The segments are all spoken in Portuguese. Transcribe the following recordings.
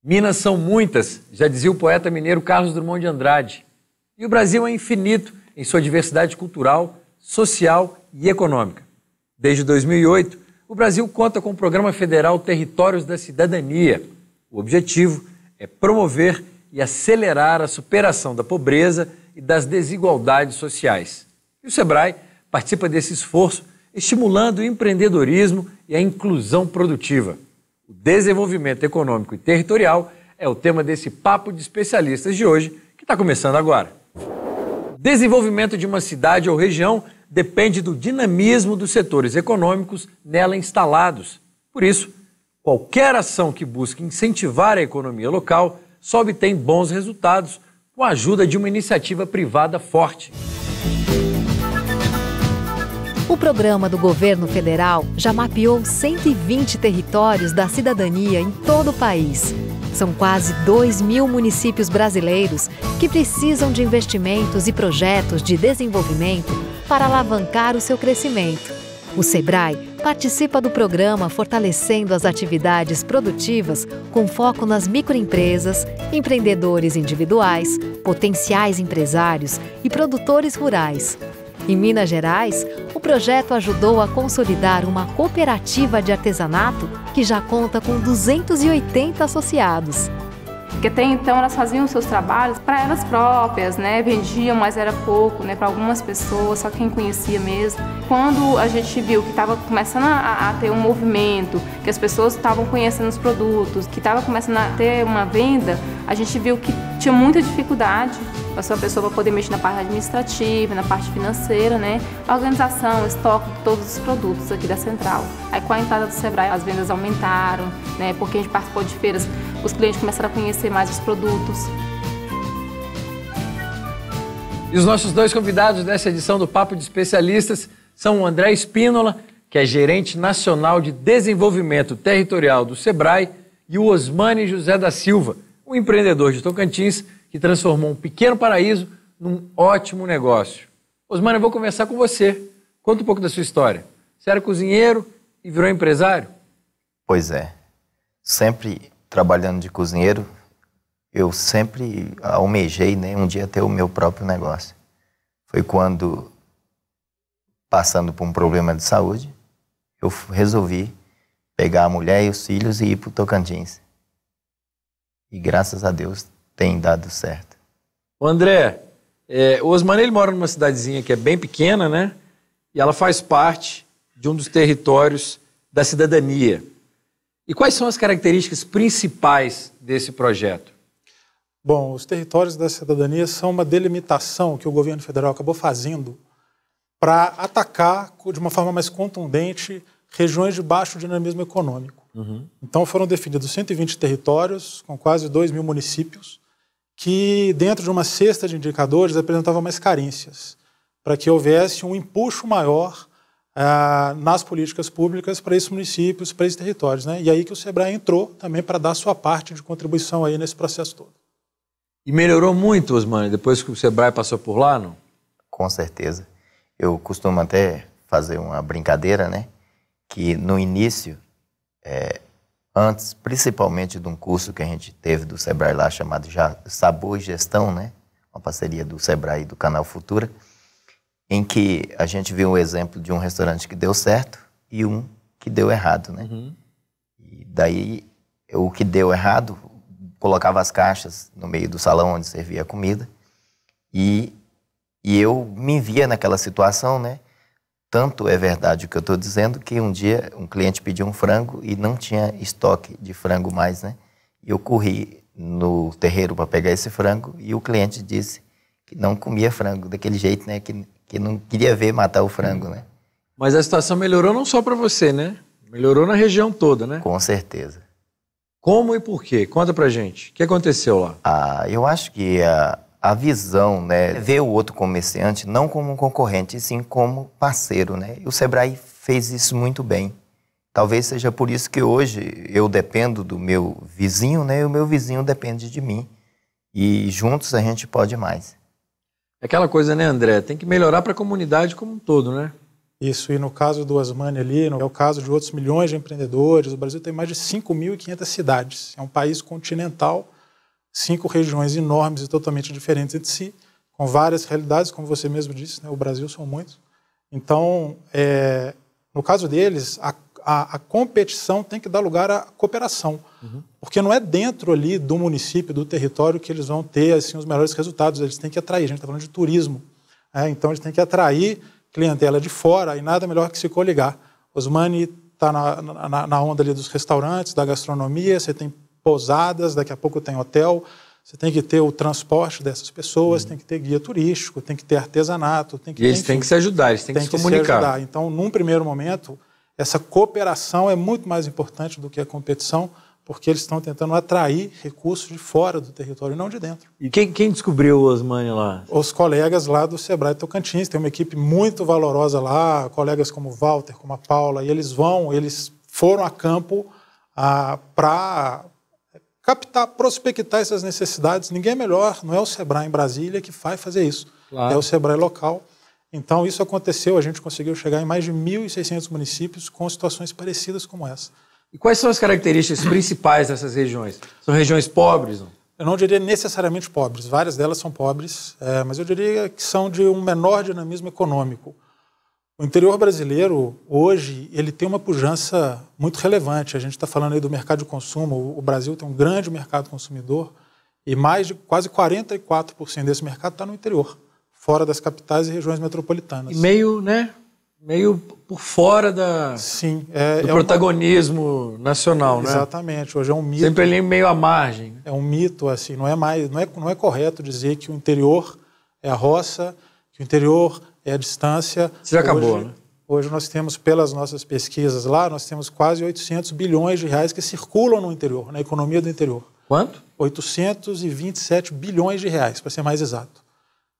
Minas são muitas, já dizia o poeta mineiro Carlos Drummond de Andrade. E o Brasil é infinito em sua diversidade cultural, social e econômica. Desde 2008, o Brasil conta com o Programa Federal Territórios da Cidadania. O objetivo é promover e acelerar a superação da pobreza e das desigualdades sociais. E o SEBRAE participa desse esforço, estimulando o empreendedorismo e a inclusão produtiva. O desenvolvimento econômico e territorial é o tema desse Papo de Especialistas de hoje, que está começando agora. O desenvolvimento de uma cidade ou região depende do dinamismo dos setores econômicos nela instalados. Por isso, qualquer ação que busque incentivar a economia local só obtém bons resultados com a ajuda de uma iniciativa privada forte. O programa do governo federal já mapeou 120 territórios da cidadania em todo o país. São quase 2.000 municípios brasileiros que precisam de investimentos e projetos de desenvolvimento para alavancar o seu crescimento. O SEBRAE participa do programa fortalecendo as atividades produtivas com foco nas microempresas, empreendedores individuais, potenciais empresários e produtores rurais. Em Minas Gerais, o projeto ajudou a consolidar uma cooperativa de artesanato que já conta com 280 associados. Porque até então elas faziam seus trabalhos para elas próprias, né? Vendiam, mas era pouco, né? Para algumas pessoas, só quem conhecia mesmo. Quando a gente viu que estava começando a ter um movimento, que as pessoas estavam conhecendo os produtos, que estava começando a ter uma venda, a gente viu que tinha muita dificuldade para a pessoa poder mexer na parte administrativa, na parte financeira, né? A organização, estoque de todos os produtos aqui da central. Aí com a entrada do SEBRAE as vendas aumentaram, né? Porque a gente participou de feiras, os clientes começaram a conhecer mais os produtos. E os nossos dois convidados dessa edição do Papo de Especialistas são o André Espínola, que é gerente nacional de desenvolvimento territorial do SEBRAE, e o Osmani José da Silva, um empreendedor de Tocantins que transformou um pequeno paraíso num ótimo negócio. Osmani, eu vou começar com você. Conta um pouco da sua história. Você era cozinheiro e virou empresário? Pois é. Sempre trabalhando de cozinheiro, eu sempre almejei, né, um dia ter o meu próprio negócio. Foi quando, passando por um problema de saúde, eu resolvi pegar a mulher e os filhos e ir para o Tocantins. E graças a Deus tem dado certo. O André, o Osmani, ele mora numa cidadezinha que é bem pequena, né? E ela faz parte de um dos territórios da cidadania. E quais são as características principais desse projeto? Bom, os territórios da cidadania são uma delimitação que o governo federal acabou fazendo para atacar de uma forma mais contundente regiões de baixo dinamismo econômico. Então foram definidos 120 territórios com quase 2.000 municípios que dentro de uma cesta de indicadores apresentavam mais carências para que houvesse um empuxo maior nas políticas públicas para esses municípios, para esses territórios, né? E aí que o SEBRAE entrou também para dar sua parte de contribuição aí nesse processo todo. E melhorou muito, Osmani, depois que o SEBRAE passou por lá, não? Com certeza. Eu costumo até fazer uma brincadeira, né? Que no início, antes, principalmente de um curso que a gente teve do SEBRAE lá, chamado Sabor e Gestão, né? Uma parceria do SEBRAE e do Canal Futura, em que a gente viu um exemplo de um restaurante que deu certo e um que deu errado, né? E daí, o que deu errado, colocava as caixas no meio do salão onde servia a comida e eu me via naquela situação, né? Tanto é verdade o que eu estou dizendo que um dia um cliente pediu um frango e não tinha estoque de frango mais, né? E eu corri no terreiro para pegar esse frango e o cliente disse que não comia frango daquele jeito, né? Que não queria ver matar o frango, né? Mas a situação melhorou não só para você, né? Melhorou na região toda, né? Com certeza. Como e por quê? Conta pra gente. O que aconteceu lá? Eu acho que a visão, né, ver o outro comerciante não como um concorrente, e sim como parceiro, né? E o SEBRAE fez isso muito bem. Talvez seja por isso que hoje eu dependo do meu vizinho, né? E o meu vizinho depende de mim. E juntos a gente pode mais. É aquela coisa, né, André? Tem que melhorar para a comunidade como um todo, né? Isso, e no caso do Osmani ali, é o caso de outros milhões de empreendedores. O Brasil tem mais de 5.500 cidades. É um país continental, 5 regiões enormes e totalmente diferentes entre si, com várias realidades, como você mesmo disse, né? O Brasil são muitos. Então, no caso deles, a competição tem que dar lugar à cooperação, porque não é dentro ali do município, do território, que eles vão ter assim, os melhores resultados. Eles têm que atrair, a gente está falando de turismo, então eles têm que atrair clientela de fora, e nada melhor que se coligar. Osmani está na onda ali dos restaurantes, da gastronomia, você tem pousadas, daqui a pouco tem hotel, você tem que ter o transporte dessas pessoas, tem que ter guia turístico, tem que ter artesanato. E eles têm que se ajudar, eles têm que se comunicar. Então, num primeiro momento, essa cooperação é muito mais importante do que a competição, porque eles estão tentando atrair recursos de fora do território, não de dentro. E quem descobriu o Osmani lá? Os colegas lá do Sebrae Tocantins, tem uma equipe muito valorosa lá, colegas como o Walter, como a Paula, e eles foram a campo para captar, prospectar essas necessidades. Ninguém é melhor, não é o Sebrae em Brasília que vai fazer isso, claro. É o Sebrae local. Então isso aconteceu, a gente conseguiu chegar em mais de 1.600 municípios com situações parecidas como essa. E quais são as características principais dessas regiões? São regiões pobres? Não? Eu não diria necessariamente pobres, várias delas são pobres, mas eu diria que são de um menor dinamismo econômico. O interior brasileiro, hoje, ele tem uma pujança muito relevante. A gente está falando aí do mercado de consumo, o Brasil tem um grande mercado consumidor e mais de quase 44% desse mercado está no interior, fora das capitais e regiões metropolitanas. E meio por fora do protagonismo nacional, né? Exatamente. Hoje é um mito. Sempre ali meio à margem. É um mito, assim, não é correto dizer que o interior é a roça, que o interior é a distância. Isso já acabou, né? Hoje nós temos, pelas nossas pesquisas lá, nós temos quase 800 bilhões de reais que circulam no interior, na economia do interior. Quanto? 827 bilhões de reais, para ser mais exato.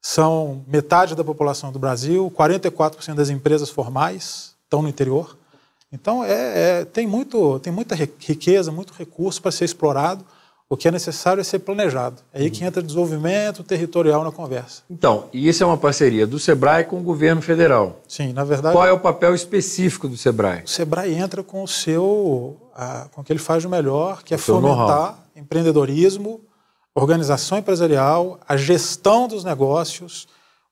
São metade da população do Brasil, 44% das empresas formais estão no interior. Então, tem muita riqueza, muito recurso para ser explorado. O que é necessário é ser planejado. É aí que entra desenvolvimento territorial na conversa. Então, e isso é uma parceria do Sebrae com o governo federal? Sim, na verdade... Qual é o papel específico do Sebrae? O Sebrae entra com com o que ele faz de melhor, que é fomentar empreendedorismo, organização empresarial, a gestão dos negócios,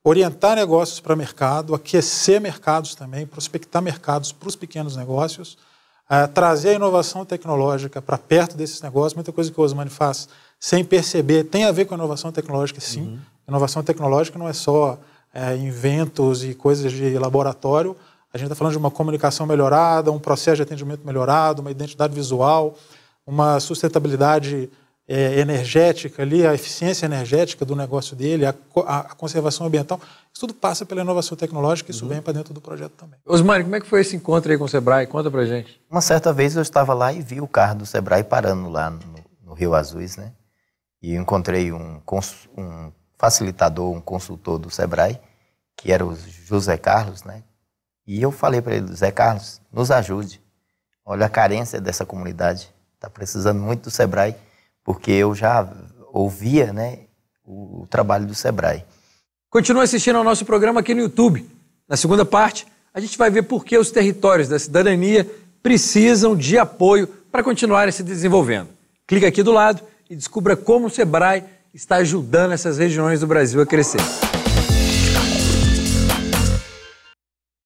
orientar negócios para mercado, aquecer mercados também, prospectar mercados para os pequenos negócios, trazer a inovação tecnológica para perto desses negócios. Muita coisa que o Osmani faz sem perceber tem a ver com a inovação tecnológica, sim. Inovação tecnológica não é só inventos e coisas de laboratório. A gente está falando de uma comunicação melhorada, um processo de atendimento melhorado, uma identidade visual, uma sustentabilidade energética ali, a eficiência energética do negócio dele, a conservação ambiental, isso tudo passa pela inovação tecnológica e isso vem para dentro do projeto também. Osmani, como é que foi esse encontro aí com o Sebrae? Conta pra gente. Uma certa vez eu estava lá e vi o carro do Sebrae parando lá no Rio Azuis, né? E eu encontrei um facilitador, um consultor do Sebrae, que era o José Carlos, né? E eu falei para ele, Zé Carlos, nos ajude. Olha a carência dessa comunidade, está precisando muito do Sebrae, porque eu já ouvia, né, o trabalho do Sebrae. Continue assistindo ao nosso programa aqui no YouTube. Na segunda parte, a gente vai ver por que os territórios da cidadania precisam de apoio para continuarem se desenvolvendo. Clica aqui do lado e descubra como o Sebrae está ajudando essas regiões do Brasil a crescer.